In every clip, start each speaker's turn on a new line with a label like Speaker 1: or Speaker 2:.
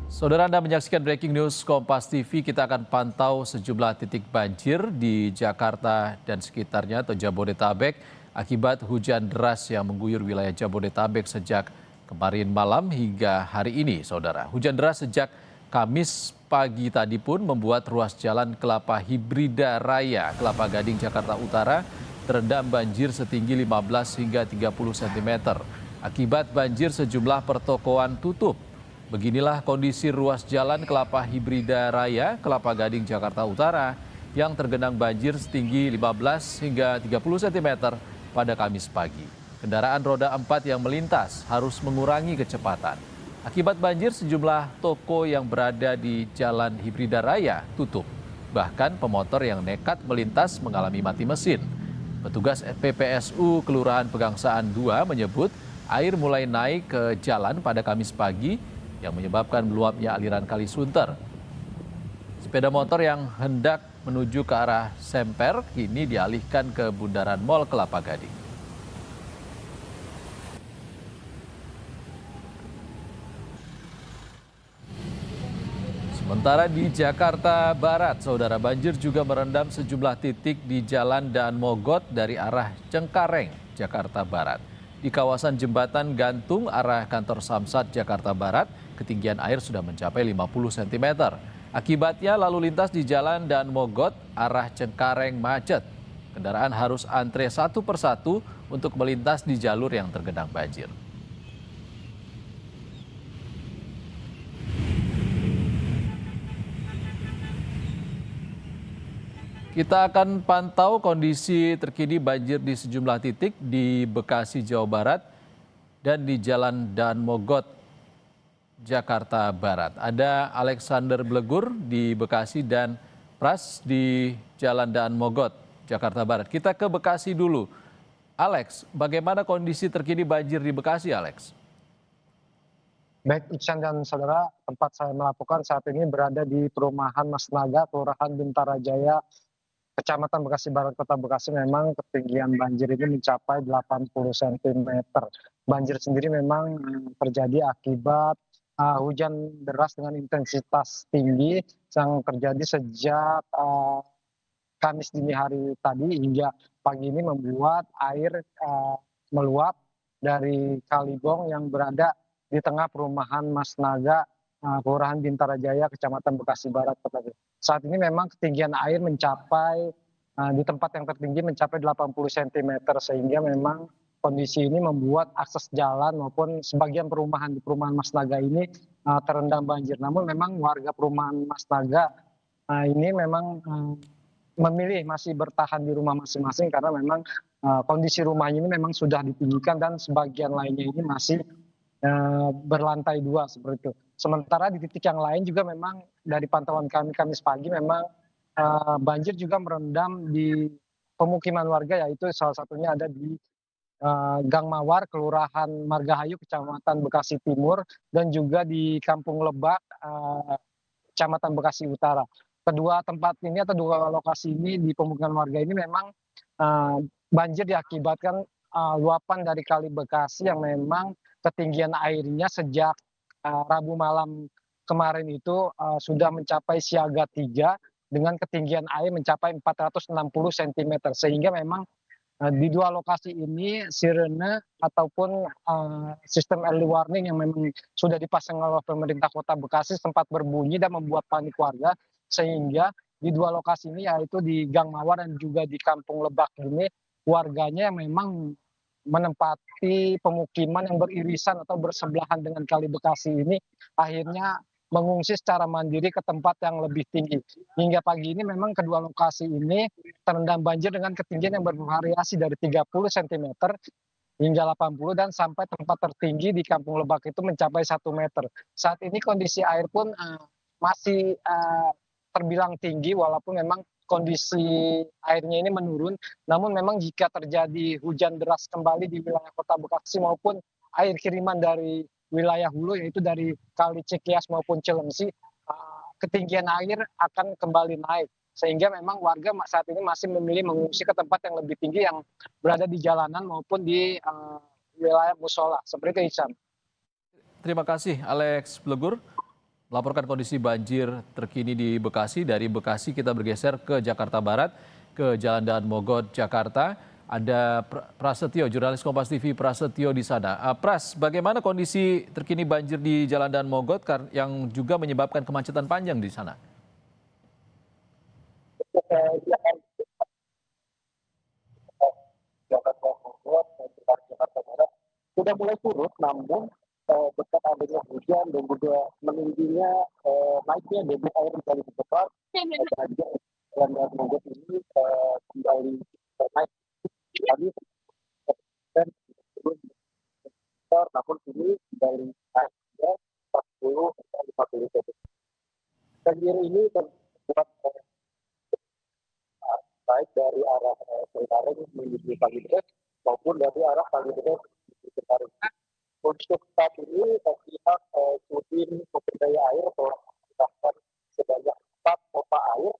Speaker 1: Saudara, Anda menyaksikan Breaking News Kompas TV. Kita akan pantau sejumlah titik banjir di Jakarta dan sekitarnya atau Jabodetabek akibat hujan deras yang mengguyur wilayah Jabodetabek sejak kemarin malam hingga hari ini, saudara. Hujan deras sejak Kamis pagi tadi pun membuat ruas jalan Kelapa Hibrida Raya, Kelapa Gading, Jakarta Utara terendam banjir setinggi 15 hingga 30 cm. Akibat banjir sejumlah pertokoan tutup. Beginilah kondisi ruas jalan Kelapa Hibrida Raya, Kelapa Gading, Jakarta Utara yang tergenang banjir setinggi 15 hingga 30 cm pada Kamis pagi. Kendaraan roda 4 yang melintas harus mengurangi kecepatan. Akibat banjir, sejumlah toko yang berada di Jalan Hibrida Raya tutup. Bahkan pemotor yang nekat melintas mengalami mati mesin. Petugas PPSU Kelurahan Pegangsaan 2 menyebut air mulai naik ke jalan pada Kamis pagi yang menyebabkan meluapnya aliran Kali Sunter. Sepeda motor yang hendak menuju ke arah Semper kini dialihkan ke Bundaran Mall Kelapa Gading. Sementara di Jakarta Barat, saudara, banjir juga merendam sejumlah titik di Jalan Daan Mogot dari arah Cengkareng, Jakarta Barat. Di kawasan Jembatan Gantung arah kantor Samsat Jakarta Barat, ketinggian air sudah mencapai 50 cm. Akibatnya lalu lintas di Jalan Daan Mogot arah Cengkareng macet. Kendaraan harus antre satu persatu untuk melintas di jalur yang tergenang banjir. Kita akan pantau kondisi terkini banjir di sejumlah titik di Bekasi, Jawa Barat dan di Jalan Daan Mogot, Jakarta Barat. Ada Alexander Blegur di Bekasi dan Pras di Jalan Daan Mogot, Jakarta Barat. Kita ke Bekasi dulu. Alex, bagaimana kondisi terkini banjir di Bekasi, Alex?
Speaker 2: Baik, Iksan dan saudara, tempat saya melaporkan saat ini berada di perumahan Mas Naga, Kelurahan Bintara Jaya, Kecamatan Bekasi Barat, Kota Bekasi. Memang ketinggian banjir ini mencapai 80 cm. Banjir sendiri memang terjadi akibat hujan deras dengan intensitas tinggi yang terjadi sejak Kamis dini hari tadi hingga pagi ini membuat air meluap dari Kalibong yang berada di tengah perumahan Mas Naga, Kelurahan Bintara Jaya, Kecamatan Bekasi Barat, Kota Bekasi. Saat ini memang ketinggian air mencapai di tempat yang tertinggi mencapai 80 cm, sehingga memang kondisi ini membuat akses jalan maupun sebagian perumahan di perumahan Mas Naga ini terendam banjir. Namun memang warga perumahan Mas Naga ini memang memilih masih bertahan di rumah masing-masing karena memang kondisi rumahnya ini memang sudah ditinggikan dan sebagian lainnya ini masih berlantai 2 seperti itu. Sementara di titik yang lain juga memang dari pantauan kami Kamis pagi memang banjir juga merendam di pemukiman warga, yaitu salah satunya ada di Gang Mawar, Kelurahan Margahayu, Kecamatan Bekasi Timur, dan juga di Kampung Lebak, Kecamatan Bekasi Utara. Kedua tempat ini atau dua lokasi ini di pemukiman warga ini memang banjir diakibatkan luapan dari Kali Bekasi yang memang ketinggian airnya sejak Rabu malam kemarin itu sudah mencapai siaga 3 dengan ketinggian air mencapai 460 cm, sehingga memang di dua lokasi ini sirene ataupun sistem early warning yang memang sudah dipasang oleh pemerintah Kota Bekasi sempat berbunyi dan membuat panik warga, sehingga di dua lokasi ini yaitu di Gang Mawar dan juga di Kampung Lebak ini warganya yang memang menempati pemukiman yang beririsan atau bersebelahan dengan Kali Bekasi ini akhirnya mengungsi secara mandiri ke tempat yang lebih tinggi. Hingga pagi ini memang kedua lokasi ini terendam banjir dengan ketinggian yang bervariasi dari 30 cm hingga 80 dan sampai tempat tertinggi di Kampung Lebak itu mencapai 1 meter. Saat ini kondisi air pun masih terbilang tinggi walaupun memang kondisi airnya ini menurun, namun memang jika terjadi hujan deras kembali di wilayah Kota Bekasi maupun air kiriman dari wilayah hulu yaitu dari Kali Cikias maupun Cilengsi, ketinggian air akan kembali naik, sehingga memang warga saat ini masih memilih mengungsi ke tempat yang lebih tinggi yang berada di jalanan maupun di wilayah musola seperti itu, Ihsan.
Speaker 1: Terima kasih, Alex Blegur. melaporkan kondisi banjir terkini di Bekasi. Dari Bekasi kita bergeser ke Jakarta Barat, ke Jalan Daan Mogot, Jakarta. Ada Prasetyo, jurnalis Kompas TV Prasetyo di sana. Pras, bagaimana kondisi terkini banjir di Jalan Daan Mogot yang juga menyebabkan kemacetan panjang di sana?
Speaker 3: Jakarta Bogor dan Jakarta Barat sudah mulai surut, namun berkat adanya hujan dan juga meningginya naiknya debit air di kali Cipepar, banjir jalan Daan Mogot ini kembali naik kali dan turun namun ini kembali naik ya 40 hingga 50 cm. Banjir ini terbuat baik dari arah Cengkareng menuju Kalideres maupun dari arah Kalideres menuju Cengkareng. Untuk saat ini pihak Sudin Sumber Daya Air telah menambahkan sebanyak 4 pompa air.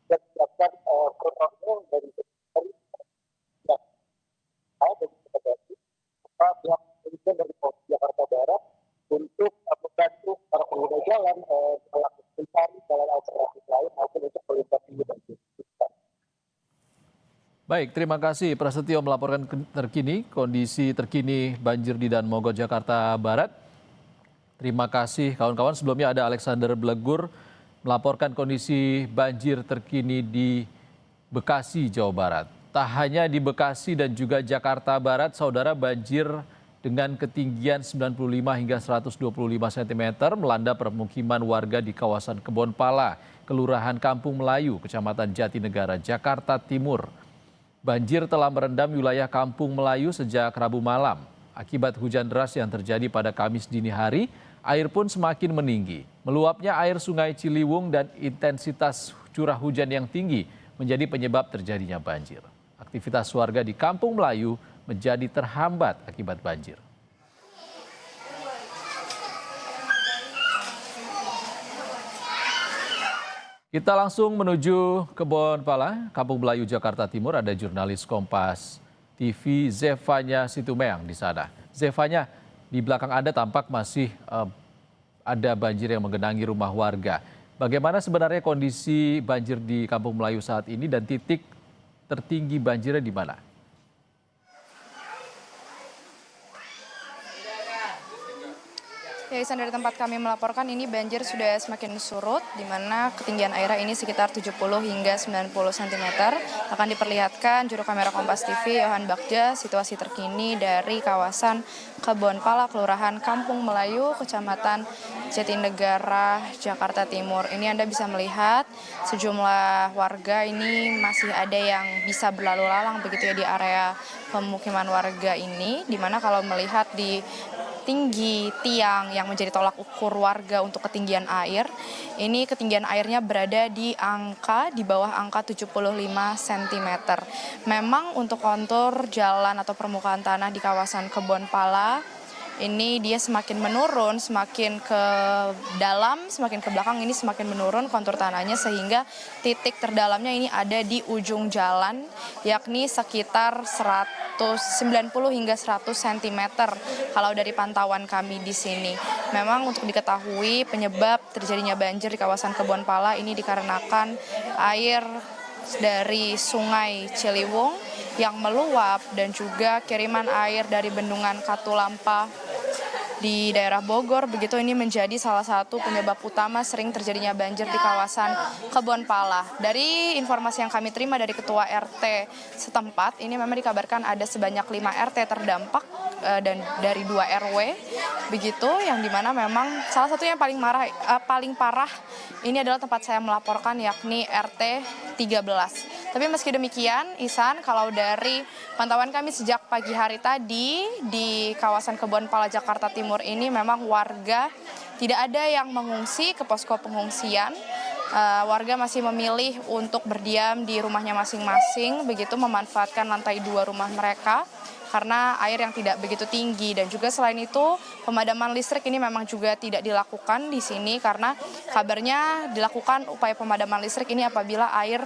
Speaker 3: Dan siapkan protokol dari pihak kepolisian dari Polres Jakarta Barat untuk membantu para pengguna jalan melakukan mencari jalan alternatif lain maupun untuk melintasi banjir.
Speaker 1: Baik, terima kasih Prasetyo melaporkan kondisi terkini banjir di Daan Mogot, Jakarta Barat. Terima kasih kawan-kawan. Sebelumnya ada Alexander Blegur melaporkan kondisi banjir terkini di Bekasi, Jawa Barat. Tak hanya di Bekasi dan juga Jakarta Barat, saudara, banjir dengan ketinggian 95 hingga 125 cm melanda permukiman warga di kawasan Kebon Pala, Kelurahan Kampung Melayu, Kecamatan Jatinegara, Jakarta Timur. Banjir telah merendam wilayah Kampung Melayu sejak Rabu malam. Akibat hujan deras yang terjadi pada Kamis dini hari, air pun semakin meninggi. Meluapnya air Sungai Ciliwung dan intensitas curah hujan yang tinggi menjadi penyebab terjadinya banjir. Aktivitas warga di Kampung Melayu menjadi terhambat akibat banjir. Kita langsung menuju Kebon Pala, Kampung Melayu, Jakarta Timur. Ada jurnalis Kompas TV Zefanya Situmeang di sana. Zefanya, di belakang Anda tampak masih ada banjir yang menggenangi rumah warga. Bagaimana sebenarnya kondisi banjir di Kampung Melayu saat ini dan titik tertinggi banjirnya di mana?
Speaker 4: Ya, Isan, dari tempat kami melaporkan ini banjir sudah semakin surut, di mana ketinggian airnya ini sekitar 70 hingga 90 cm. Akan diperlihatkan juru kamera Kompas TV Yohan Bagja situasi terkini dari kawasan Kebon Pala, Kelurahan Kampung Melayu, Kecamatan Jatinegara, Jakarta Timur. Ini Anda bisa melihat sejumlah warga ini masih ada yang bisa berlalu lalang begitu ya di area pemukiman warga ini, di mana kalau melihat di tinggi tiang yang menjadi tolak ukur warga untuk ketinggian air. Ini ketinggian airnya berada di bawah angka 75 cm. Memang untuk kontur jalan atau permukaan tanah di kawasan Kebon Pala ini dia semakin menurun, semakin ke dalam, semakin ke belakang ini semakin menurun kontur tanahnya, sehingga titik terdalamnya ini ada di ujung jalan, yakni sekitar 190 hingga 100 cm kalau dari pantauan kami di sini. Memang untuk diketahui penyebab terjadinya banjir di kawasan Kebon Pala ini dikarenakan air dari Sungai Ciliwung yang meluap dan juga kiriman air dari bendungan Katulampa di daerah Bogor. Begitu, ini menjadi salah satu penyebab utama sering terjadinya banjir di kawasan Kebon Pala. Dari informasi yang kami terima dari Ketua RT setempat, ini memang dikabarkan ada sebanyak 5 RT terdampak dan dari 2 RW. Begitu, yang dimana memang salah satu yang paling parah ini adalah tempat saya melaporkan, yakni RT 13. Tapi meski demikian, Isan, kalau dari pantauan kami sejak pagi hari tadi di kawasan Kebon Pala, Jakarta Timur ini memang warga tidak ada yang mengungsi ke posko pengungsian. Warga masih memilih untuk berdiam di rumahnya masing-masing, begitu memanfaatkan lantai 2 rumah mereka karena air yang tidak begitu tinggi. Dan juga selain itu pemadaman listrik ini memang juga tidak dilakukan di sini karena kabarnya dilakukan upaya pemadaman listrik ini apabila air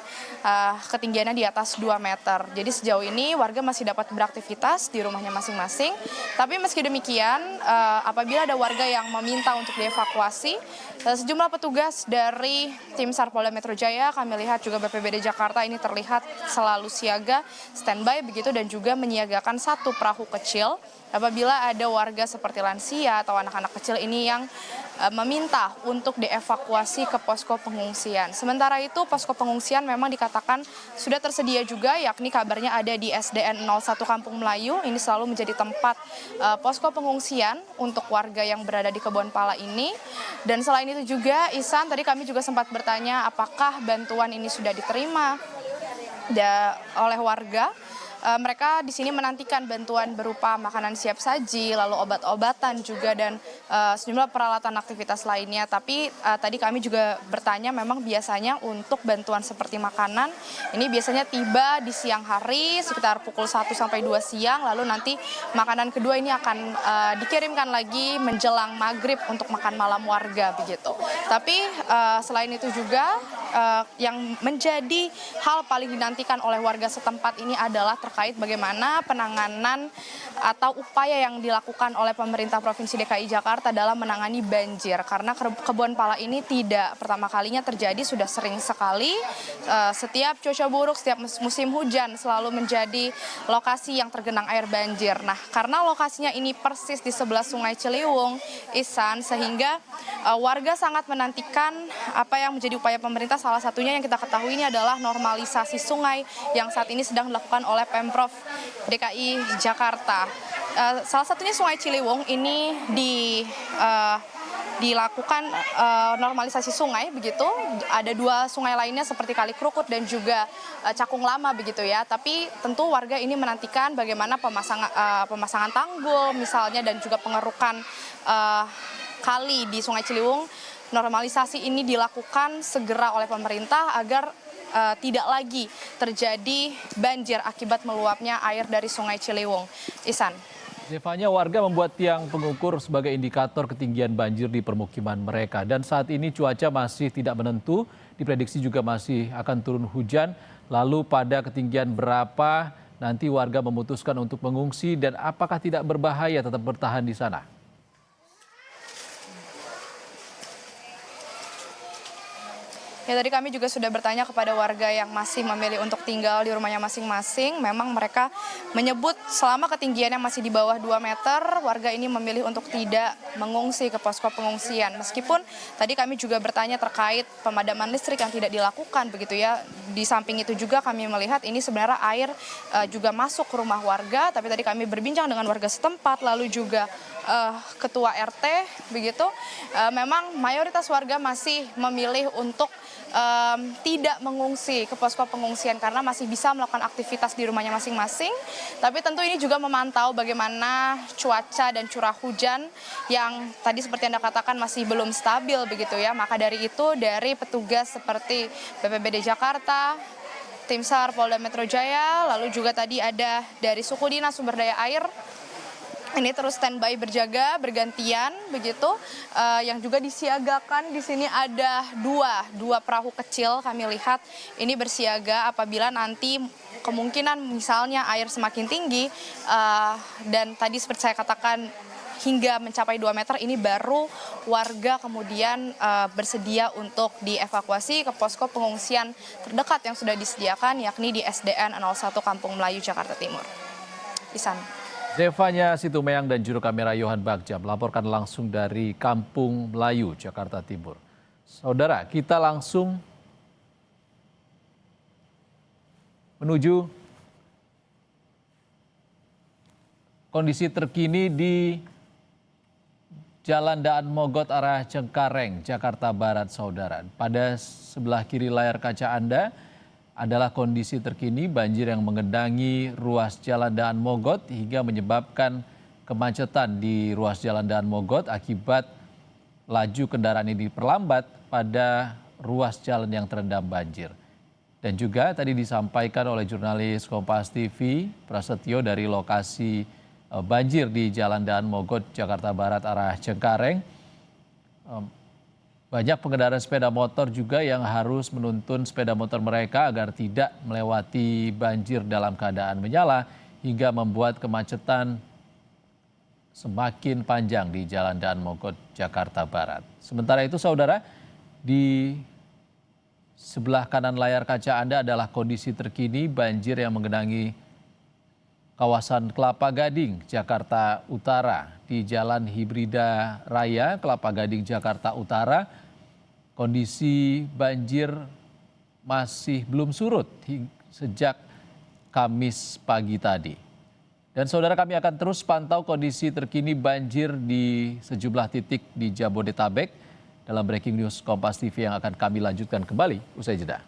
Speaker 4: ketinggiannya di atas 2 meter. Jadi sejauh ini warga masih dapat beraktivitas di rumahnya masing-masing. Tapi meski demikian apabila ada warga yang meminta untuk dievakuasi, sejumlah petugas dari tim SAR Polda Metro Jaya, kami lihat juga BPBD Jakarta ini terlihat selalu siaga, standby begitu, dan juga menyiagakan 1 perahu kecil apabila ada warga seperti lansia atau anak-anak kecil ini yang meminta untuk dievakuasi ke posko pengungsian. Sementara itu posko pengungsian memang dikatakan sudah tersedia juga, yakni kabarnya ada di SDN 01 Kampung Melayu. Ini selalu menjadi tempat posko pengungsian untuk warga yang berada di Kebon Pala ini. Dan selain itu juga, Ihsan, tadi kami juga sempat bertanya apakah bantuan ini sudah diterima oleh warga. Mereka di sini menantikan bantuan berupa makanan siap saji, lalu obat-obatan juga, dan sejumlah peralatan aktivitas lainnya. Tapi tadi kami juga bertanya, memang biasanya untuk bantuan seperti makanan ini biasanya tiba di siang hari sekitar pukul 1 sampai 2 siang, lalu nanti makanan kedua ini akan dikirimkan lagi menjelang maghrib untuk makan malam warga begitu. Tapi selain itu juga yang menjadi hal paling dinantikan oleh warga setempat ini adalah terkait bagaimana penanganan atau upaya yang dilakukan oleh pemerintah Provinsi DKI Jakarta dalam menangani banjir. Karena Kebon Pala ini tidak pertama kalinya terjadi, sudah sering sekali. Setiap cuaca buruk, setiap musim hujan selalu menjadi lokasi yang tergenang air banjir. Nah, karena lokasinya ini persis di sebelah Sungai Ciliwung, Ihsan, sehingga warga sangat menantikan apa yang menjadi upaya pemerintah. Salah satunya yang kita ketahui ini adalah normalisasi sungai yang saat ini sedang dilakukan oleh Pemprov DKI Jakarta. Salah satunya Sungai Ciliwung ini dilakukan normalisasi sungai begitu. Ada 2 sungai lainnya seperti Kali Krukut dan juga Cakung Lama begitu ya. Tapi tentu warga ini menantikan bagaimana pemasangan tanggul misalnya dan juga pengerukan kali di Sungai Ciliwung. Normalisasi ini dilakukan segera oleh pemerintah agar tidak lagi terjadi banjir akibat meluapnya air dari Sungai Ciliwung. Ihsan.
Speaker 1: Zevanya, warga membuat tiang pengukur sebagai indikator ketinggian banjir di permukiman mereka. Dan saat ini cuaca masih tidak menentu, diprediksi juga masih akan turun hujan. Lalu pada ketinggian berapa nanti warga memutuskan untuk mengungsi dan apakah tidak berbahaya tetap bertahan di sana?
Speaker 4: Ya, tadi kami juga sudah bertanya kepada warga yang masih memilih untuk tinggal di rumahnya masing-masing. Memang mereka menyebut selama ketinggiannya masih di bawah 2 meter, warga ini memilih untuk tidak mengungsi ke posko pengungsian. Meskipun tadi kami juga bertanya terkait pemadaman listrik yang tidak dilakukan begitu ya. Di samping itu juga kami melihat ini sebenarnya air juga masuk ke rumah warga, tapi tadi kami berbincang dengan warga setempat, lalu juga ketua RT begitu. Memang mayoritas warga masih memilih untuk tidak mengungsi ke posko pengungsian karena masih bisa melakukan aktivitas di rumahnya masing-masing. Tapi tentu ini juga memantau bagaimana cuaca dan curah hujan yang tadi seperti Anda katakan masih belum stabil begitu ya. Maka dari itu dari petugas seperti BPBD Jakarta, tim SAR Polda Metro Jaya, lalu juga tadi ada dari Suku Dinas Sumber Daya Air, ini terus standby berjaga bergantian begitu, yang juga disiagakan di sini ada dua perahu kecil kami lihat ini bersiaga apabila nanti kemungkinan misalnya air semakin tinggi dan tadi seperti saya katakan hingga mencapai 2 meter ini baru warga kemudian bersedia untuk dievakuasi ke posko pengungsian terdekat yang sudah disediakan yakni di SDN 01 Kampung Melayu Jakarta Timur. Ihsan.
Speaker 1: Zevanya Situmeyang dan juru kamera Yohan Bagja melaporkan langsung dari Kampung Melayu, Jakarta Timur. Saudara, kita langsung menuju kondisi terkini di Jalan Daan Mogot arah Cengkareng, Jakarta Barat, saudara. Pada sebelah kiri layar kaca Anda adalah kondisi terkini banjir yang mengendangi ruas Jalan Daan Mogot hingga menyebabkan kemacetan di ruas Jalan Daan Mogot akibat laju kendaraan ini diperlambat pada ruas jalan yang terendam banjir. Dan juga tadi disampaikan oleh jurnalis Kompas TV Prasetyo dari lokasi banjir di Jalan Daan Mogot, Jakarta Barat arah Cengkareng. Banyak pengendara sepeda motor juga yang harus menuntun sepeda motor mereka agar tidak melewati banjir dalam keadaan menyala hingga membuat kemacetan semakin panjang di Jalan Daan Mogot, Jakarta Barat. Sementara itu saudara, di sebelah kanan layar kaca Anda adalah kondisi terkini banjir yang menggenangi kawasan Kelapa Gading, Jakarta Utara. Di Jalan Hibrida Raya, Kelapa Gading, Jakarta Utara, kondisi banjir masih belum surut sejak Kamis pagi tadi. Dan saudara, kami akan terus pantau kondisi terkini banjir di sejumlah titik di Jabodetabek dalam Breaking News Kompas TV yang akan kami lanjutkan kembali usai jeda.